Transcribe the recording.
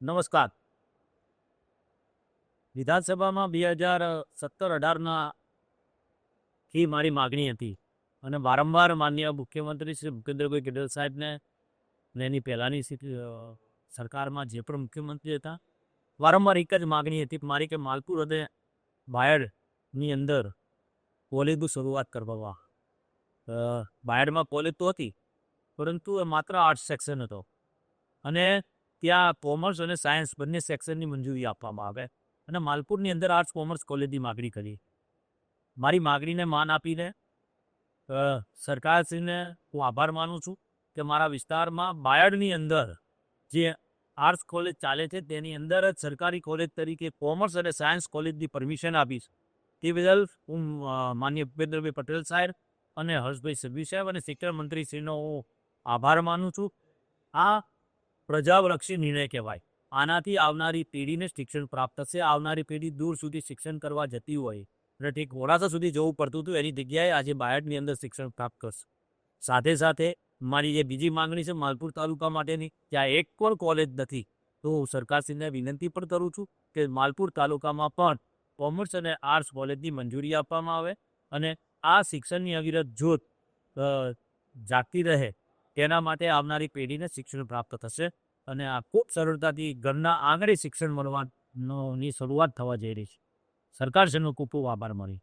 નમસ્કાર. વિધાનસભામાં 2017-18ના થી મારી માગણી હતી અને વારંવાર માનનીય મુખ્યમંત્રી શ્રી ભૂપેન્દ્રભાઈ પટેલ સાહેબને અને એની પહેલાંની સરકારમાં જે પણ મુખ્યમંત્રી હતા, વારંવાર એક જ માગણી હતી મારી કે માલપુર અને બાયડની અંદર કોલેજની શરૂઆત કરવામાં. બાયડમાં કોલેજ તો હતી, પરંતુ એ માત્ર આર્ટ્સ સેક્શન હતો અને ત્યાં કોમર્સ અને સાયન્સ બંને સેક્શનની મંજૂરી આપવામાં આવે અને માલપુરની અંદર આર્ટ્સ કોમર્સ કોલેજની માગણી કરી. મારી માગણીને માન આપીને સરકારશ્રીને હું આભાર માનું છું કે મારા વિસ્તારમાં બાયડની અંદર જે આર્ટ્સ કોલેજ ચાલે છે તેની અંદર જ સરકારી કોલેજ તરીકે કોમર્સ અને સાયન્સ કોલેજની પરમિશન આપીશ. તે બદલ હું માનનીય ભૂપેન્દ્રભાઈ પટેલ સાહેબ અને હર્ષભાઈ સંઘવી સાહેબ અને શિક્ષણ મંત્રીશ્રીનો હું આભાર માનું છું. આ પ્રજાલક્ષી નિર્ણય કહેવાય. આનાથી આવનારી પેઢીને શિક્ષણ પ્રાપ્ત થશે. આવનારી પેઢી દૂર સુધી શિક્ષણ કરવા જતી હોય અને ઠીક મોડાસા સુધી જવું પડતું હતું, એની જગ્યાએ આજે બાયડની અંદર શિક્ષણ પ્રાપ્ત કરશે. સાથે સાથે મારી જે બીજી માંગણી છે માલપુર તાલુકા માટેની, ત્યાં એક પણ કોલેજ નથી, તો હું સરકારશ્રીને વિનંતી પણ કરું છું કે માલપુર તાલુકામાં પણ કોમર્સ અને આર્ટ્સ કોલેજની મંજૂરી આપવામાં આવે અને આ શિક્ષણની અવિરત જ્યોત જાગતી રહે, તેના માટે આવનારી પેઢીને શિક્ષણ પ્રાપ્ત થશે અને આ ખૂબ સરળતાથી ઘરના આંગણે શિક્ષણ મળવાની શરૂઆત થવા જઈ રહી છે. સરકારશ્રીનો ખૂબ ખૂબ આભાર માની.